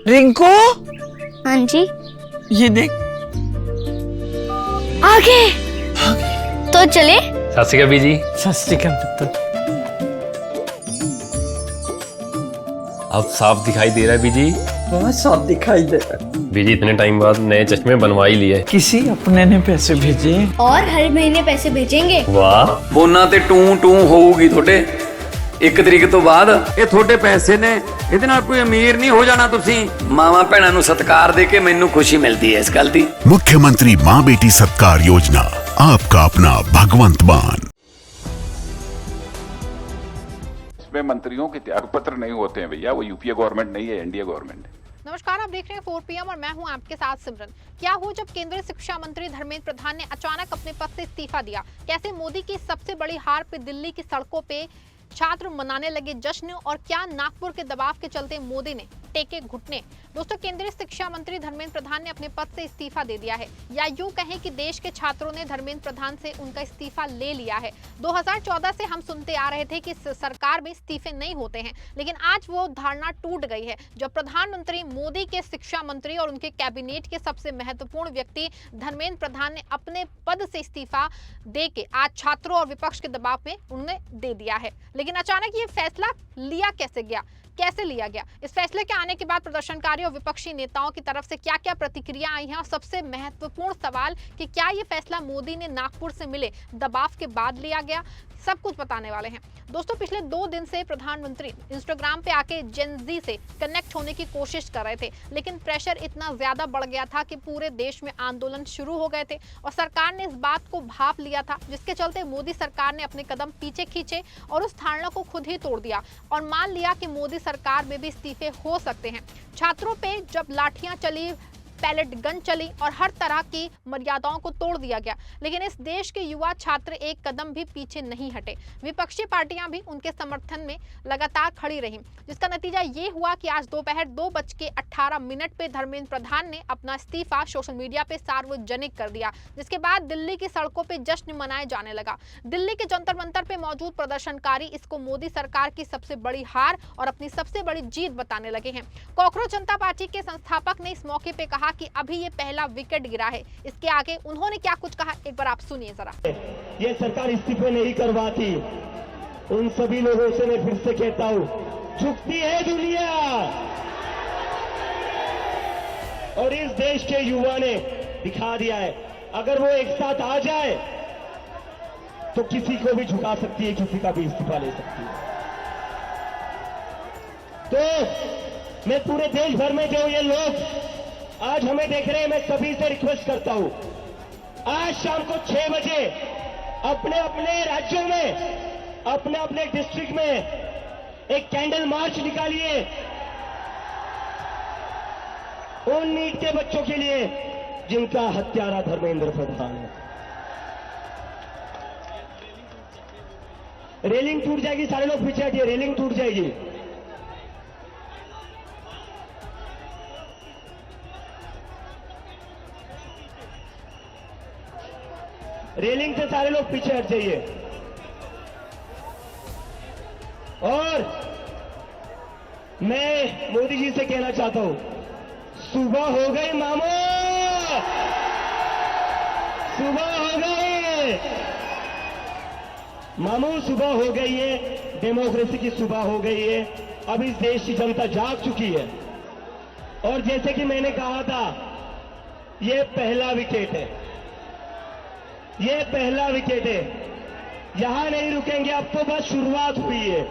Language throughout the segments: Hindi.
रिंकू, हाँ जी, ये देख। आगे तो चले। सत श्री अकाल बीजी। सत श्री अकाल पुत्र। अब साफ दिखाई दे रहा है बीजी। बहुत साफ दिखाई दे रहा है। बीजी इतने टाइम बाद नए चश्मे बनवा ही लिए। किसी अपने ने पैसे भेजे और हर महीने पैसे भेजेंगे। वाह। ਫੋਨਾਂ ਤੇ ਟੂ ਟੂ ਹੋਊਗੀ ਤੁਹਾਡੇ 1 ਤਰੀਕ ਤੋਂ ਬਾਅਦ। ਇਹ ਤੁਹਾਡੇ ਪੈਸੇ ਨੇ, ਇਹਦੇ ਨਾਲ ਕੋਈ ਅਮੀਰ ਨਹੀਂ ਹੋ ਜਾਣਾ ਤੁਸੀਂ। ਮਾਵਾਂ ਭੈਣਾਂ ਨੂੰ ਸਤਿਕਾਰ ਦੇ ਕੇ ਮੈਨੂੰ ਖੁਸ਼ੀ ਮਿਲਦੀ ਹੈ ਇਸ ਗੱਲ ਦੀ। मुख्यमंत्री माँ बेटी सत्कार योजना, आपका अपना भगवंत मान। इसमें मंत्रियों के त्याग पत्र नहीं होते हैं भैया, वो यूपीए गवर्नमेंट नहीं है, एनडीए गवर्नमेंट है। नमस्कार, आप देख रहे हैं 4 PM और मैं हूं आपके साथ सिमरन। क्या हुआ जब केंद्रीय शिक्षा मंत्री धर्मेंद्र प्रधान ने अचानक अपने पद से इस्तीफा दिया? कैसे मोदी की सबसे बड़ी हार पे दिल्ली की सड़कों पे छात्र मनाने लगे जश्न, और क्या नागपुर के दबाव के चलते मोदी ने टेके घुटने? दोस्तों, केंद्रीय शिक्षा मंत्री धर्मेंद्र प्रधान ने अपने पद से इस्तीफा दे दिया है, या यूं कहें कि देश के छात्रों ने धर्मेंद्र प्रधान से उनका इस्तीफा ले लिया है। 2014 से हम सुनते आ रहे थे कि सरकार में इस्तीफे नहीं होते हैं, लेकिन आज वो धारणा टूट गई है जब प्रधानमंत्री मोदी के शिक्षा मंत्री और उनके कैबिनेट के सबसे महत्वपूर्ण व्यक्ति धर्मेंद्र प्रधान ने अपने पद से इस्तीफा दे के आज छात्रों और विपक्ष के दबाव में उन्हें दे दिया है। लेकिन अचानक ये फैसला लिया कैसे लिया गया? इस फैसले के आने के बाद प्रदर्शनकारी और विपक्षी नेताओं की तरफ से क्या क्या प्रतिक्रिया आई हैं, और सबसे महत्वपूर्ण सवाल कि क्या ये फैसला मोदी ने नागपुर से मिले दबाव के बाद लिया गया, सब कुछ बताने वाले हैं। दोस्तों, पिछले 2 दिन से प्रधानमंत्री इंस्टाग्राम पे आके जेन ज़ी से कनेक्ट होने की कोशिश कर रहे थे, लेकिन प्रेशर इतना ज्यादा बढ़ गया था कि पूरे देश में आंदोलन शुरू हो गए थे और सरकार ने इस बात को भांप लिया था, जिसके चलते मोदी सरकार ने अपने कदम पीछे खींचे और उस धारणा को खुद ही तोड़ दिया और मान लिया कि मोदी सरकार में भी इस्तीफे हो सकते हैं। छात्रों पे जब लाठियां चली, पैलेट गन चली और हर तरह की मर्यादाओं को तोड़ दिया गया, लेकिन इस देश के युवा छात्र एक कदम भी पीछे नहीं हटे। विपक्षी पार्टियां भी उनके समर्थन में लगातार खड़ी रहीं, जिसका नतीजा ये हुआ कि आज दोपहर 2:18 पे धर्मेंद्र प्रधान ने अपना इस्तीफा सोशल मीडिया पे सार्वजनिक कर दिया, जिसके बाद दिल्ली की सड़कों पे जश्न मनाए जाने लगा। दिल्ली के जंतर मंतर पे मौजूद प्रदर्शनकारी इसको मोदी सरकार की सबसे बड़ी हार और अपनी सबसे बड़ी जीत बताने लगे हैं। कॉकरोच जनता पार्टी के संस्थापक ने इस मौके पे कहा कि अभी ये पहला विकेट गिरा है। इसके आगे उन्होंने क्या कुछ कहा, एक बार आप सुनिए जरा। ये सरकार इस्तीफे नहीं करवाती, उन सभी लोगों से मैं फिर से कहता हूं, झुकती है दुनिया। और इस देश के युवा ने दिखा दिया है, अगर वो एक साथ आ जाए तो किसी को भी झुका सकती है, किसी का भी इस्तीफा ले सकती है। तो मैं पूरे देश भर में जो ये लोग आज हमें देख रहे हैं, मैं सभी से रिक्वेस्ट करता हूं, आज शाम को 6 बजे अपने अपने राज्यों में, अपने अपने डिस्ट्रिक्ट में एक कैंडल मार्च निकालिए उन नीट के बच्चों के लिए जिनका हत्यारा धर्मेंद्र प्रधान है। रेलिंग टूट जाएगी, सारे लोग पीछे हटिए, रेलिंग टूट जाएगी। रेलिंग से सारे लोग पीछे हट जाइए। और मैं मोदी जी से कहना चाहता हूं, सुबह हो गई मामू, सुबह हो गई मामू, सुबह हो गई है, डेमोक्रेसी की सुबह हो गई है। अब इस देश की जनता जाग चुकी है और जैसे कि मैंने कहा था, यह पहला विकेट है, ये पहला विकेट है। यहां नहीं रुकेंगे, अब तो बस शुरुआत हुई है,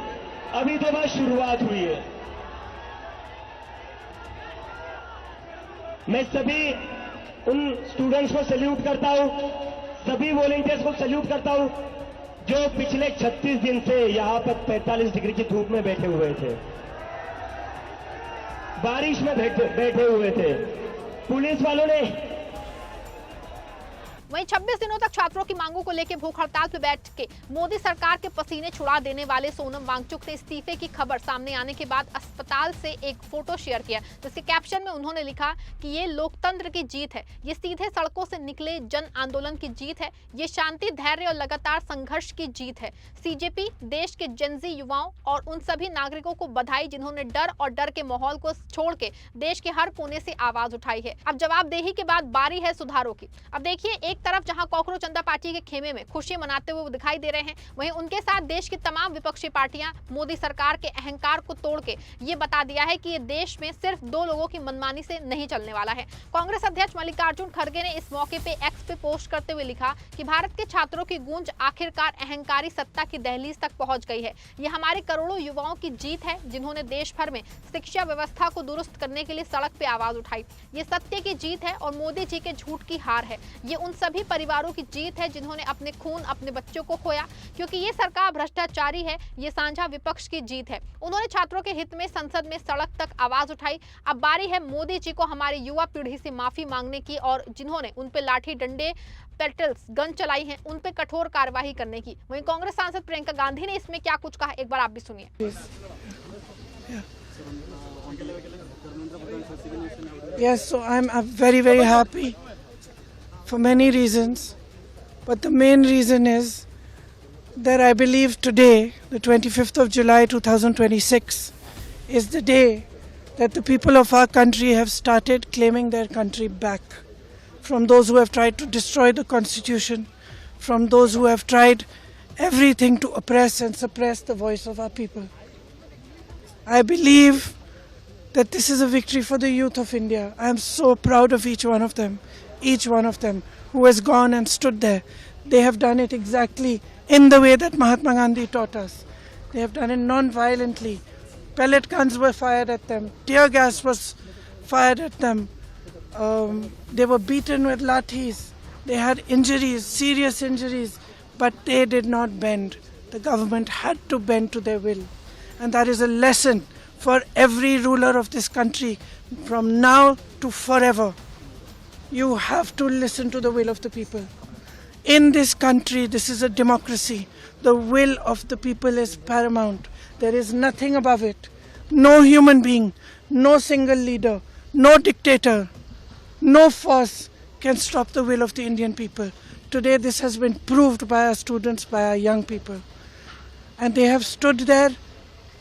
अभी तो बस शुरुआत हुई है। मैं सभी उन स्टूडेंट्स को सैल्यूट करता हूं, सभी वॉलंटियर्स को सैल्यूट करता हूं जो पिछले 36 दिन से यहां पर 45 डिग्री की धूप में बैठे हुए थे, बारिश में बैठे हुए थे। पुलिस वालों ने वहीं 26 दिनों तक छात्रों की मांगों को लेकर भूख हड़ताल पर बैठ के मोदी सरकार के पसीने छुड़ा देने वाले सोनम वांगचुक ने इस्तीफे की खबर सामने आने के बाद अस्पताल से एक फोटो शेयर किया, जिसके कैप्शन में उन्होंने लिखा कि ये लोकतंत्र की जीत है, ये सीधे सड़कों से निकले जन आंदोलन की जीत है, ये शांति, धैर्य और लगातार संघर्ष की जीत है। सीजेपी देश के जेनजी युवाओं और उन सभी नागरिकों को बधाई जिन्होंने डर और डर के माहौल को छोड़ के देश के हर कोने से आवाज उठाई है। अब जवाबदेही के बाद बारी है सुधारों की। अब देखिए, एक तरफ जहां कॉकरोच जनता पार्टी के खेमे में खुशी मनाते हुए दिखाई दे रहे हैं, वहीं उनके साथ देश की तमाम विपक्षी पार्टियां मोदी सरकार के अहंकार को तोड़ के ये बता दिया है कि ये देश में सिर्फ 2 लोगों की मनमानी से नहीं चलने वाला है। कांग्रेस अध्यक्ष मल्लिकार्जुन खड़गे ने इस मौके पे एक्स पे पोस्ट करते हुए लिखा कि भारत के छात्रों की गूंज आखिरकार अहंकारी सत्ता की दहलीज तक पहुंच गई है। ये हमारे करोड़ों युवाओं की जीत है जिन्होंने देश भर में शिक्षा व्यवस्था को दुरुस्त करने के लिए सड़क पे आवाज उठाई। ये सत्य की जीत है और मोदी जी के झूठ की हार है। ये उन सभी परिवारों की जीत है जिन्होंने अपने खून, अपने बच्चों को खोया, क्योंकि ये सरकार भ्रष्टाचारी है। ये साझा विपक्ष की जीत है। उन्होंने छात्रों के हित में संसद में सड़क तक आवाज उठाई। अब बारी है मोदी जी को हमारी युवा पीढ़ी से माफी मांगने की और जिन्होंने उन पे लाठी डंडे, पेटल्स, गन चलाई हैं, उन पे कठोर कार्रवाई करने की। वहीं कांग्रेस सांसद प्रियंका गांधी ने इसमें क्या कुछ कहा, एक बार आप भी सुनिए। Yes, so I'm very, very happy for many reasons. But the main reason is that I believe today, the 25th of July 2026, is the day that the people of our country have started claiming their country back from those who have tried to destroy the Constitution, from those who have tried everything to oppress and suppress the voice of our people. I believe that this is a victory for the youth of India. I am so proud of each one of them who has gone and stood there. They have done it exactly in the way that Mahatma Gandhi taught us. They have done it non-violently. Pellet guns were fired at them. Tear gas was fired at them. They were beaten with lathis. They had injuries, serious injuries, but they did not bend. The government had to bend to their will. And that is a lesson for every ruler of this country from now to forever. You have to listen to the will of the people. In this country, this is a democracy. The will of the people is paramount. There is nothing above it. No human being, no single leader, no dictator, no force can stop the will of the Indian people. Today this has been proved by our students, by our young people. And they have stood there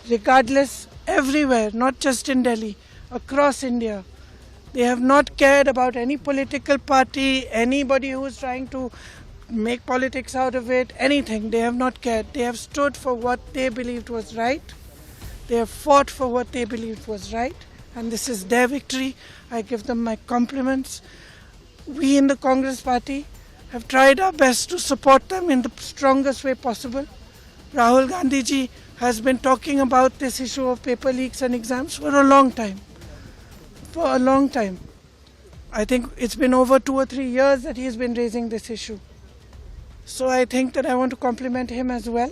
regardless, everywhere, not just in Delhi, across India. They have not cared about any political party, anybody who is trying to make politics out of it, anything. They have not cared. They have stood for what they believed was right. They have fought for what they believed was right. And this is their victory. I give them my compliments. We in the Congress party have tried our best to support them in the strongest way possible. Rahul Gandhi ji has been talking about this issue of paper leaks and exams for a long time. For a long time. I think it's been over 2 or 3 years that he's been raising this issue. So I think that I want to compliment him as well,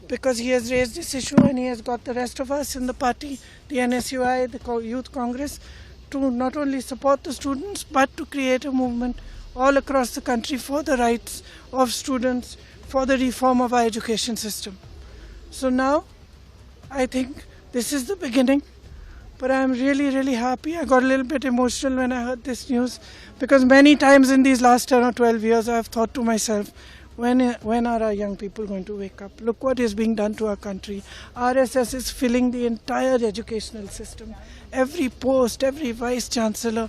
because he has raised this issue and he has got the rest of us in the party, the NSUI, the Youth Congress, to not only support the students but to create a movement all across the country for the rights of students, for the reform of our education system. So now I think this is the beginning. But I'm really, really happy. I got a little bit emotional when I heard this news, because many times in these last 10 or 12 years I've thought to myself, when are our young people going to wake up? Look what is being done to our country. RSS is filling the entire educational system. Every post, every vice chancellor,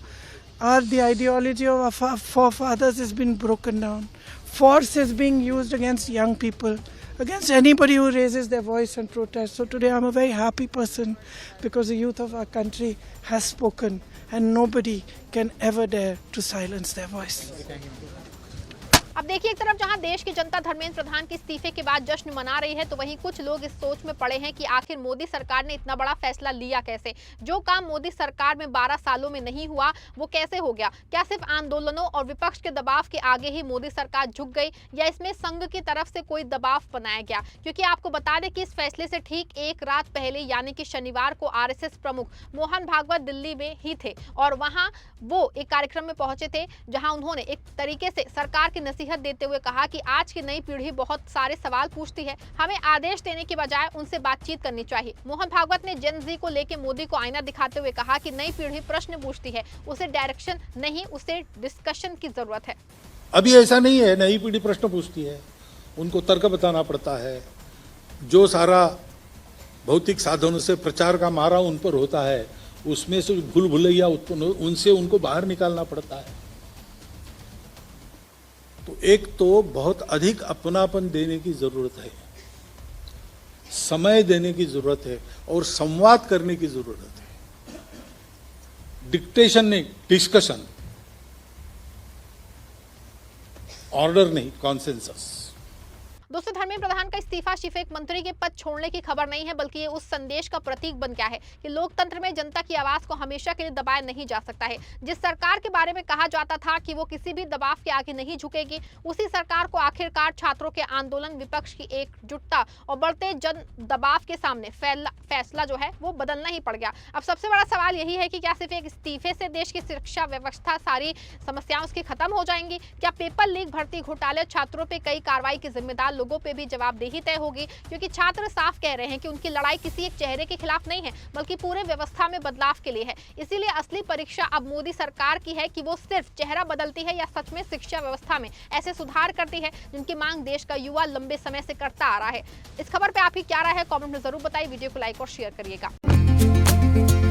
the ideology of our forefathers has been broken down. Force is being used against young people, against anybody who raises their voice and protest. So today I'm a very happy person, because the youth of our country has spoken and nobody can ever dare to silence their voice. अब देखिए, एक तरफ जहां देश की जनता धर्मेंद्र प्रधान के इस्तीफे के बाद जश्न मना रही है, तो वहीं कुछ लोग इस सोच में पड़े हैं कि आखिर मोदी सरकार ने इतना बड़ा फैसला लिया कैसे। जो काम मोदी सरकार में 12 सालों में नहीं हुआ वो कैसे हो गया। क्या सिर्फ आंदोलनों और विपक्ष के दबाव के आगे ही मोदी सरकार झुक गई, या इसमें संघ की तरफ से कोई दबाव बनाया गया। क्योंकि आपको बता दें कि इस फैसले से ठीक एक रात पहले यानी कि शनिवार को आरएसएस प्रमुख मोहन भागवत दिल्ली में ही थे और वहां वो एक कार्यक्रम में पहुंचे थे, जहां उन्होंने एक तरीके से सरकार की नसीहत देते हुए कहा कि आज की नई पीढ़ी बहुत सारे सवाल पूछती है, हमें आदेश देने के बजाय उनसे बातचीत करनी चाहिए। मोहन भागवत ने जेन जी को लेकर मोदी को आईना दिखाते हुए कहा कि नई पीढ़ी प्रश्न पूछती है, उसे डायरेक्शन नहीं, उसे डिस्कशन की जरूरत है। अभी ऐसा नहीं है, नई पीढ़ी प्रश्न पूछती है, उनको तर्क बताना पड़ता है। जो सारा भौतिक साधनों से प्रचार का मारा उन पर होता है, उसमें से भूल भुलैया उत्पन्न उनसे उनको बाहर निकालना पड़ता है। तो एक तो बहुत अधिक अपनापन देने की जरूरत है, समय देने की जरूरत है और संवाद करने की जरूरत है। डिक्टेशन नहीं, डिस्कशन, ऑर्डर नहीं, कॉन्सेंसस। दोस्तों, धर्मेंद्र प्रधान का इस्तीफा सिर्फ एक मंत्री के पद छोड़ने की खबर नहीं है, बल्कि ये उस संदेश का प्रतीक बन गया है कि लोकतंत्र में जनता की आवाज को हमेशा के लिए दबाया नहीं जा सकता है। जिस सरकार के बारे में कहा जाता था कि वो किसी भी दबाव के आगे नहीं झुकेगी, उसी सरकार को आखिरकार छात्रों के आंदोलन, विपक्ष की एकजुटता और बढ़ते जन दबाव के सामने फैसला जो है वो बदलना ही पड़ गया। अब सबसे बड़ा सवाल यही है कि क्या सिर्फ एक इस्तीफे से देश की शिक्षा व्यवस्था, सारी समस्याएं उसकी खत्म हो जाएंगी। क्या पेपर लीक, भर्ती घोटाले, छात्रों पे कई कार्रवाई के जिम्मेदार लोगों पे भी जवाबदेही तय होगी। क्योंकि छात्र साफ कह रहे हैं कि उनकी लड़ाई किसी एक चेहरे के खिलाफ नहीं है, बल्कि पूरे व्यवस्था में बदलाव के लिए है। इसीलिए असली परीक्षा अब मोदी सरकार की है कि वो सिर्फ चेहरा बदलती है या सच में शिक्षा व्यवस्था में ऐसे सुधार करती है जिनकी मांग देश का युवा लंबे समय से करता आ रहा है। इस खबर पे आपकी क्या राय है, कमेंट में जरूर बताइए। वीडियो को लाइक और शेयर करिएगा।